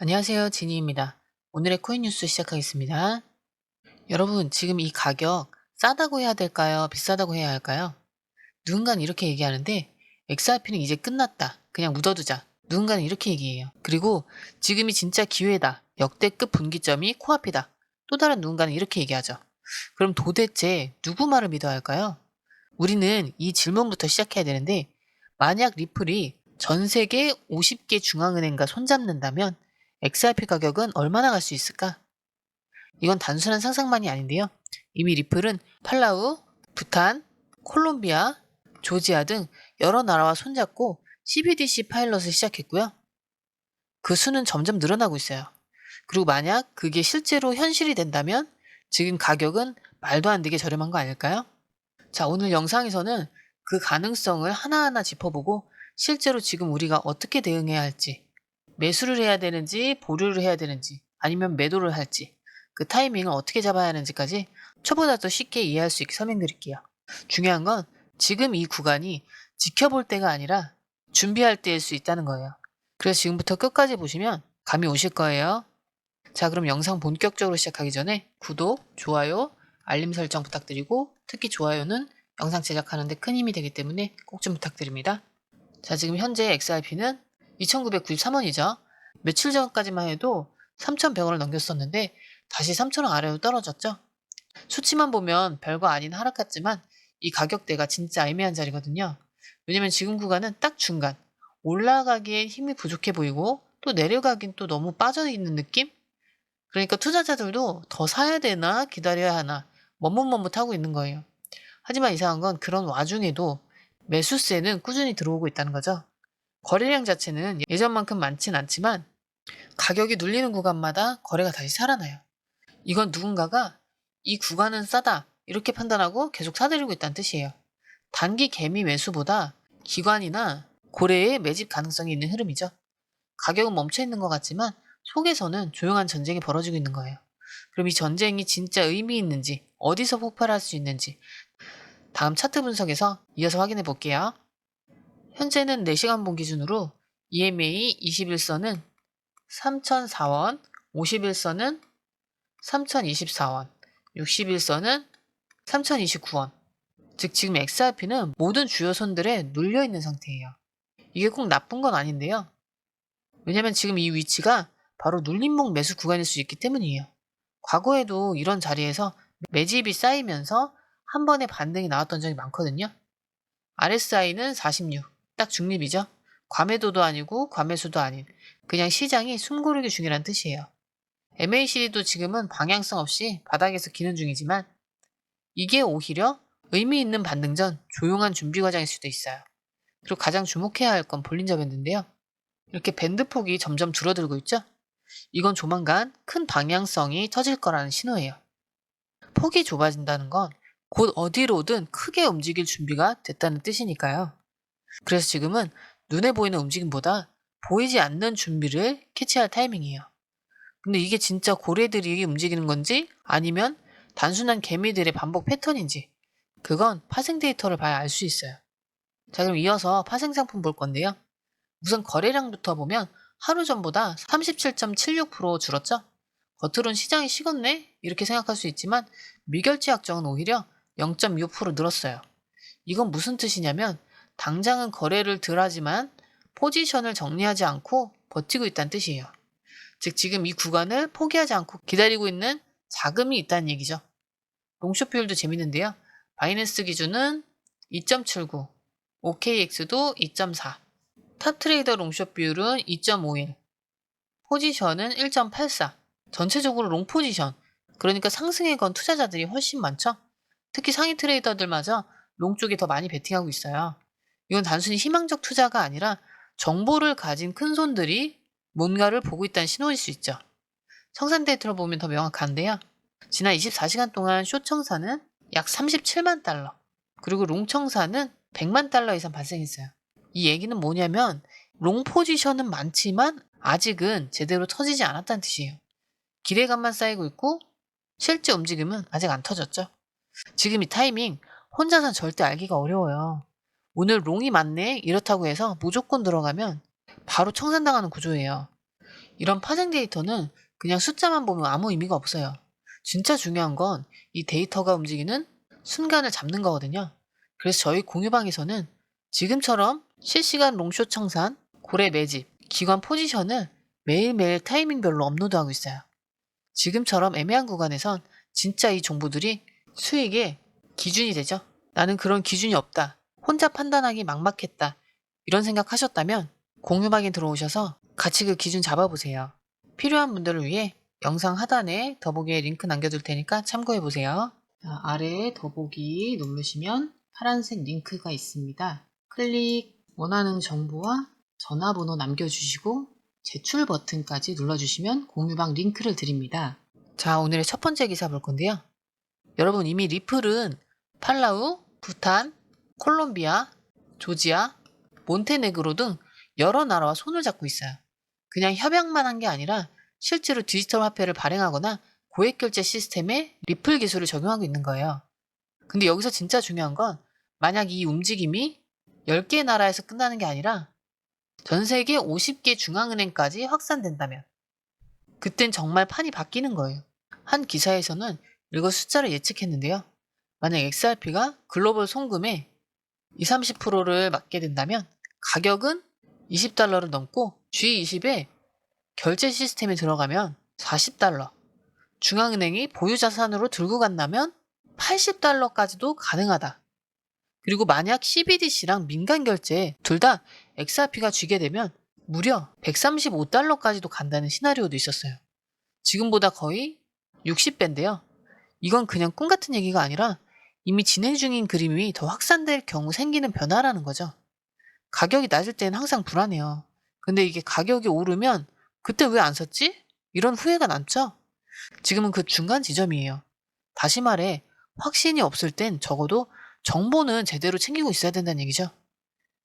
안녕하세요. 지니입니다. 오늘의 코인 뉴스 시작하겠습니다. 여러분, 지금 이 가격 싸다고 해야 될까요? 비싸다고 해야 할까요? 누군가는 이렇게 얘기하는데 XRP는 이제 끝났다. 그냥 묻어두자. 누군가는 이렇게 얘기해요. 그리고 지금이 진짜 기회다. 역대급 분기점이 코앞이다. 또 다른 누군가는 이렇게 얘기하죠. 그럼 도대체 누구 말을 믿어야 할까요? 우리는 이 질문부터 시작해야 되는데 만약 리플이 전 세계 50개 중앙은행과 손잡는다면 XRP 가격은 얼마나 갈 수 있을까? 이건 단순한 상상만이 아닌데요. 이미 리플은 팔라우, 부탄, 콜롬비아, 조지아 등 여러 나라와 손잡고 CBDC 파일럿을 시작했고요. 그 수는 점점 늘어나고 있어요. 그리고 만약 그게 실제로 현실이 된다면 지금 가격은 말도 안 되게 저렴한 거 아닐까요? 자, 오늘 영상에서는 그 가능성을 하나하나 짚어보고 실제로 지금 우리가 어떻게 대응해야 할지, 매수를 해야 되는지, 보류를 해야 되는지, 아니면 매도를 할지, 그 타이밍을 어떻게 잡아야 하는지까지 초보자 도 쉽게 이해할 수 있게 설명드릴게요. 중요한 건 지금 이 구간이 지켜볼 때가 아니라 준비할 때일 수 있다는 거예요. 그래서 지금부터 끝까지 보시면 감이 오실 거예요. 자, 그럼 영상 본격적으로 시작하기 전에 구독, 좋아요, 알림 설정 부탁드리고 특히 좋아요는 영상 제작하는데 큰 힘이 되기 때문에 꼭 좀 부탁드립니다. 자, 지금 현재 XRP는 2,993원이죠. 며칠 전까지만 해도 3,100원을 넘겼었는데 다시 3,000원 아래로 떨어졌죠. 수치만 보면 별거 아닌 하락 같지만 이 가격대가 진짜 애매한 자리거든요. 왜냐면 지금 구간은 딱 중간. 올라가기에 힘이 부족해 보이고 또 내려가긴 또 너무 빠져있는 느낌? 그러니까 투자자들도 더 사야 되나 기다려야 하나 머뭇머뭇하고 있는 거예요. 하지만 이상한 건 그런 와중에도 매수세는 꾸준히 들어오고 있다는 거죠. 거래량 자체는 예전만큼 많진 않지만 가격이 눌리는 구간마다 거래가 다시 살아나요. 이건 누군가가 이 구간은 싸다 이렇게 판단하고 계속 사들이고 있다는 뜻이에요. 단기 개미 매수보다 기관이나 고래의 매집 가능성이 있는 흐름이죠. 가격은 멈춰 있는 것 같지만 속에서는 조용한 전쟁이 벌어지고 있는 거예요. 그럼 이 전쟁이 진짜 의미 있는지, 어디서 폭발할 수 있는지 다음 차트 분석에서 이어서 확인해 볼게요. 현재는 4시간 본 기준으로 EMA 21선은 3004원, 51선은 3024원, 61선은 3029원. 즉 지금 XRP는 모든 주요 선들에 눌려 있는 상태예요. 이게 꼭 나쁜 건 아닌데요. 왜냐면 지금 이 위치가 바로 눌림목 매수 구간일 수 있기 때문이에요. 과거에도 이런 자리에서 매집이 쌓이면서 한 번에 반등이 나왔던 적이 많거든요. RSI는 46, 딱 중립이죠. 과매도도 아니고 과매수도 아닌 그냥 시장이 숨고르기 중이란 뜻이에요. MACD도 지금은 방향성 없이 바닥에서 기는 중이지만 이게 오히려 의미 있는 반등 전 조용한 준비 과정일 수도 있어요. 그리고 가장 주목해야 할 건 볼린저 밴드인데요. 이렇게 밴드 폭이 점점 줄어들고 있죠? 이건 조만간 큰 방향성이 터질 거라는 신호예요. 폭이 좁아진다는 건 곧 어디로든 크게 움직일 준비가 됐다는 뜻이니까요. 그래서 지금은 눈에 보이는 움직임보다 보이지 않는 준비를 캐치할 타이밍이에요. 근데 이게 진짜 고래들이 움직이는 건지 아니면 단순한 개미들의 반복 패턴인지 그건 파생 데이터를 봐야 알 수 있어요. 자, 그럼 이어서 파생 상품 볼 건데요. 우선 거래량부터 보면 하루 전보다 37.76% 줄었죠? 겉으론 시장이 식었네? 이렇게 생각할 수 있지만 미결제 약정은 오히려 0.25% 늘었어요. 이건 무슨 뜻이냐면 당장은 거래를 덜 하지만 포지션을 정리하지 않고 버티고 있다는 뜻이에요. 즉 지금 이 구간을 포기하지 않고 기다리고 있는 자금이 있다는 얘기죠. 롱숏 비율도 재밌는데요. 바이낸스 기준은 2.79, OKX도 2.4, 탑트레이더 롱숏 비율은 2.51, 포지션은 1.84. 전체적으로 롱 포지션, 그러니까 상승에 건 투자자들이 훨씬 많죠. 특히 상위 트레이더들마저 롱 쪽에 더 많이 베팅하고 있어요. 이건 단순히 희망적 투자가 아니라 정보를 가진 큰 손들이 뭔가를 보고 있다는 신호일 수 있죠. 청산 데이터를 보면 더 명확한데요. 지난 24시간 동안 숏 청산은 약 37만 달러, 그리고 롱 청산은 100만 달러 이상 발생했어요. 이 얘기는 뭐냐면 롱 포지션은 많지만 아직은 제대로 터지지 않았다는 뜻이에요. 기대감만 쌓이고 있고 실제 움직임은 아직 안 터졌죠. 지금 이 타이밍 혼자선 절대 알기가 어려워요. 오늘 롱이 많네 이렇다고 해서 무조건 들어가면 바로 청산당하는 구조예요. 이런 파생 데이터는 그냥 숫자만 보면 아무 의미가 없어요. 진짜 중요한 건 이 데이터가 움직이는 순간을 잡는 거거든요. 그래서 저희 공유방에서는 지금처럼 실시간 롱숏 청산, 고래 매집, 기관 포지션을 매일매일 타이밍별로 업로드하고 있어요. 지금처럼 애매한 구간에선 진짜 이 정보들이 수익의 기준이 되죠. 나는 그런 기준이 없다. 혼자 판단하기 막막했다. 이런 생각하셨다면 공유방에 들어오셔서 같이 그 기준 잡아보세요. 필요한 분들을 위해 영상 하단에 더보기에 링크 남겨둘 테니까 참고해보세요. 아래에 더보기 누르시면 파란색 링크가 있습니다. 클릭, 원하는 정보와 전화번호 남겨주시고 제출 버튼까지 눌러주시면 공유방 링크를 드립니다. 자, 오늘의 첫 번째 기사 볼 건데요. 여러분 이미 리플은 팔라우, 부탄, 콜롬비아, 조지아, 몬테네그로 등 여러 나라와 손을 잡고 있어요. 그냥 협약만 한 게 아니라 실제로 디지털 화폐를 발행하거나 고액 결제 시스템에 리플 기술을 적용하고 있는 거예요. 근데 여기서 진짜 중요한 건 만약 이 움직임이 10개 나라에서 끝나는 게 아니라 전 세계 50개 중앙은행까지 확산된다면 그땐 정말 판이 바뀌는 거예요. 한 기사에서는 이거 숫자를 예측했는데요. 만약 XRP가 글로벌 송금의 20, 30%를 맡게 된다면 가격은 $20를 넘고 G20에 결제 시스템에 들어가면 $40, 중앙은행이 보유 자산으로 들고 간다면 $80까지도 가능하다. 그리고 만약 CBDC랑 민간 결제 둘 다 XRP가 쥐게 되면 무려 $135까지도 간다는 시나리오도 있었어요. 지금보다 거의 60배인데요. 이건 그냥 꿈 같은 얘기가 아니라 이미 진행 중인 그림이 더 확산될 경우 생기는 변화라는 거죠. 가격이 낮을 때는 항상 불안해요. 근데 이게 가격이 오르면 그때 왜 안 샀지? 이런 후회가 남죠? 지금은 그 중간 지점이에요. 다시 말해 확신이 없을 땐 적어도 정보는 제대로 챙기고 있어야 된다는 얘기죠.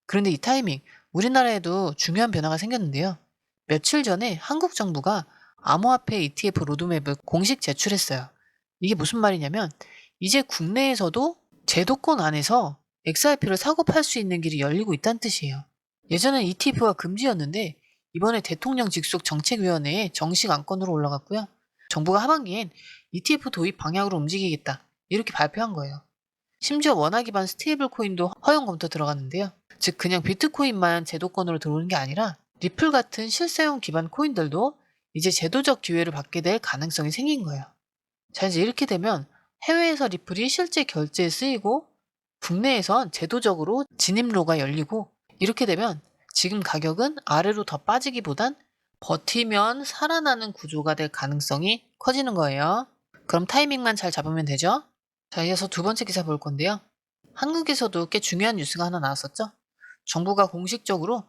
그런데 이 타이밍 우리나라에도 중요한 변화가 생겼는데요. 며칠 전에 한국 정부가 암호화폐 ETF 로드맵을 공식 제출했어요. 이게 무슨 말이냐면 이제 국내에서도 제도권 안에서 XRP를 사고 팔 수 있는 길이 열리고 있다는 뜻이에요. 예전엔 ETF가 금지였는데 이번에 대통령 직속 정책위원회에 정식 안건으로 올라갔고요. 정부가 하반기엔 ETF 도입 방향으로 움직이겠다 이렇게 발표한 거예요. 심지어 원화 기반 스테이블 코인도 허용 검토 들어갔는데요. 즉 그냥 비트코인만 제도권으로 들어오는 게 아니라 리플 같은 실사용 기반 코인들도 이제 제도적 기회를 받게 될 가능성이 생긴 거예요. 자, 이제 이렇게 되면 해외에서 리플이 실제 결제에 쓰이고 국내에선 제도적으로 진입로가 열리고 이렇게 되면 지금 가격은 아래로 더 빠지기보단 버티면 살아나는 구조가 될 가능성이 커지는 거예요. 그럼 타이밍만 잘 잡으면 되죠? 자, 이어서 두 번째 기사 볼 건데요. 한국에서도 꽤 중요한 뉴스가 하나 나왔었죠? 정부가 공식적으로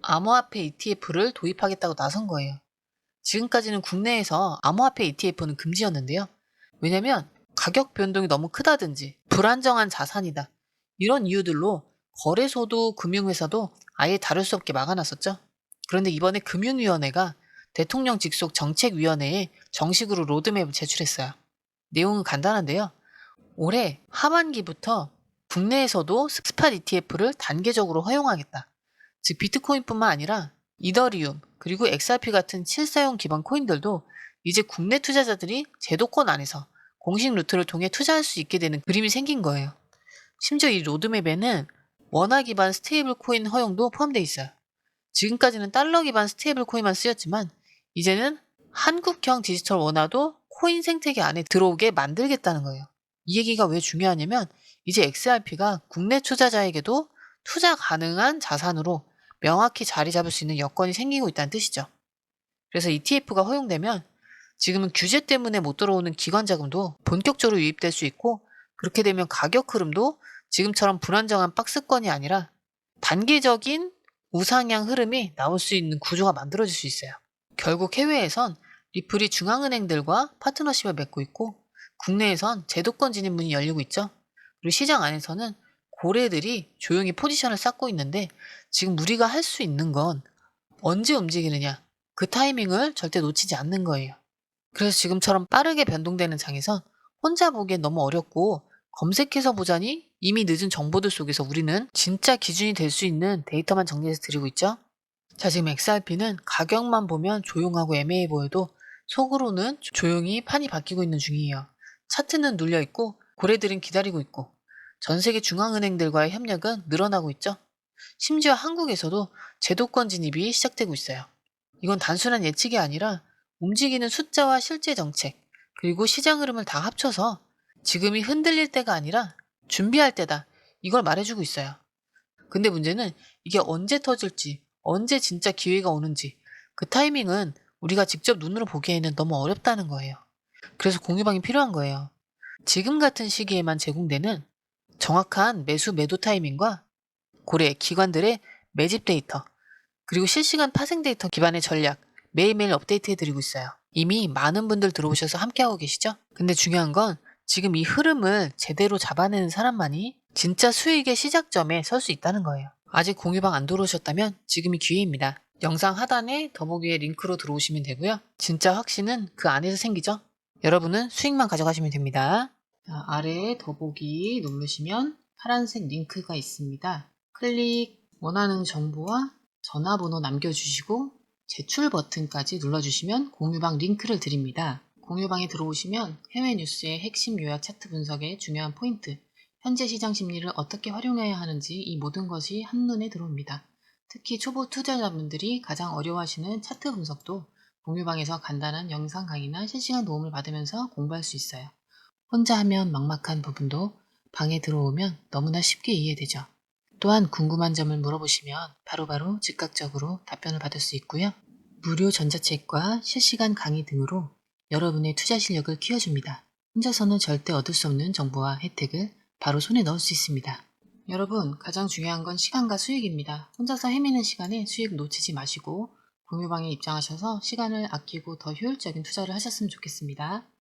암호화폐 ETF를 도입하겠다고 나선 거예요. 지금까지는 국내에서 암호화폐 ETF는 금지였는데요. 왜냐면 가격 변동이 너무 크다든지 불안정한 자산이다. 이런 이유들로 거래소도 금융회사도 아예 다룰 수 없게 막아놨었죠. 그런데 이번에 금융위원회가 대통령 직속 정책위원회에 정식으로 로드맵을 제출했어요. 내용은 간단한데요. 올해 하반기부터 국내에서도 스팟 ETF를 단계적으로 허용하겠다. 즉 비트코인뿐만 아니라 이더리움 그리고 XRP 같은 실사용 기반 코인들도 이제 국내 투자자들이 제도권 안에서 공식 루트를 통해 투자할 수 있게 되는 그림이 생긴 거예요. 심지어 이 로드맵에는 원화 기반 스테이블 코인 허용도 포함되어 있어요. 지금까지는 달러 기반 스테이블 코인만 쓰였지만 이제는 한국형 디지털 원화도 코인 생태계 안에 들어오게 만들겠다는 거예요. 이 얘기가 왜 중요하냐면 이제 XRP가 국내 투자자에게도 투자 가능한 자산으로 명확히 자리 잡을 수 있는 여건이 생기고 있다는 뜻이죠. 그래서 ETF가 허용되면 지금은 규제 때문에 못 들어오는 기관 자금도 본격적으로 유입될 수 있고 그렇게 되면 가격 흐름도 지금처럼 불안정한 박스권이 아니라 단계적인 우상향 흐름이 나올 수 있는 구조가 만들어질 수 있어요. 결국 해외에선 리플이 중앙은행들과 파트너십을 맺고 있고 국내에선 제도권 진입문이 열리고 있죠. 그리고 시장 안에서는 고래들이 조용히 포지션을 쌓고 있는데 지금 우리가 할 수 있는 건 언제 움직이느냐 그 타이밍을 절대 놓치지 않는 거예요. 그래서 지금처럼 빠르게 변동되는 장에선 혼자 보기엔 너무 어렵고 검색해서 보자니 이미 늦은 정보들 속에서 우리는 진짜 기준이 될 수 있는 데이터만 정리해서 드리고 있죠. 자, 지금 XRP는 가격만 보면 조용하고 애매해 보여도 속으로는 조용히 판이 바뀌고 있는 중이에요. 차트는 눌려 있고 고래들은 기다리고 있고 전 세계 중앙은행들과의 협력은 늘어나고 있죠. 심지어 한국에서도 제도권 진입이 시작되고 있어요. 이건 단순한 예측이 아니라 움직이는 숫자와 실제 정책, 그리고 시장 흐름을 다 합쳐서 지금이 흔들릴 때가 아니라 준비할 때다. 이걸 말해주고 있어요. 근데 문제는 이게 언제 터질지, 언제 진짜 기회가 오는지 그 타이밍은 우리가 직접 눈으로 보기에는 너무 어렵다는 거예요. 그래서 공유방이 필요한 거예요. 지금 같은 시기에만 제공되는 정확한 매수 매도 타이밍과 고래, 기관들의 매집 데이터, 그리고 실시간 파생 데이터 기반의 전략 매일매일 업데이트해드리고 있어요. 이미 많은 분들 들어오셔서 함께하고 계시죠? 근데 중요한 건 지금 이 흐름을 제대로 잡아내는 사람만이 진짜 수익의 시작점에 설 수 있다는 거예요. 아직 공유방 안 들어오셨다면 지금이 기회입니다. 영상 하단에 더보기에 링크로 들어오시면 되고요. 진짜 확신은 그 안에서 생기죠? 여러분은 수익만 가져가시면 됩니다. 자, 아래에 더보기 누르시면 파란색 링크가 있습니다. 클릭, 원하는 정보와 전화번호 남겨주시고 제출 버튼까지 눌러주시면 공유방 링크를 드립니다. 공유방에 들어오시면 해외 뉴스의 핵심 요약 차트 분석의 중요한 포인트, 현재 시장 심리를 어떻게 활용해야 하는지 이 모든 것이 한눈에 들어옵니다. 특히 초보 투자자분들이 가장 어려워하시는 차트 분석도 공유방에서 간단한 영상 강의나 실시간 도움을 받으면서 공부할 수 있어요. 혼자 하면 막막한 부분도 방에 들어오면 너무나 쉽게 이해되죠. 또한 궁금한 점을 물어보시면 바로바로 즉각적으로 답변을 받을 수 있고요. 무료 전자책과 실시간 강의 등으로 여러분의 투자 실력을 키워줍니다. 혼자서는 절대 얻을 수 없는 정보와 혜택을 바로 손에 넣을 수 있습니다. 여러분, 가장 중요한 건 시간과 수익입니다. 혼자서 헤매는 시간에 수익 놓치지 마시고 공유방에 입장하셔서 시간을 아끼고 더 효율적인 투자를 하셨으면 좋겠습니다.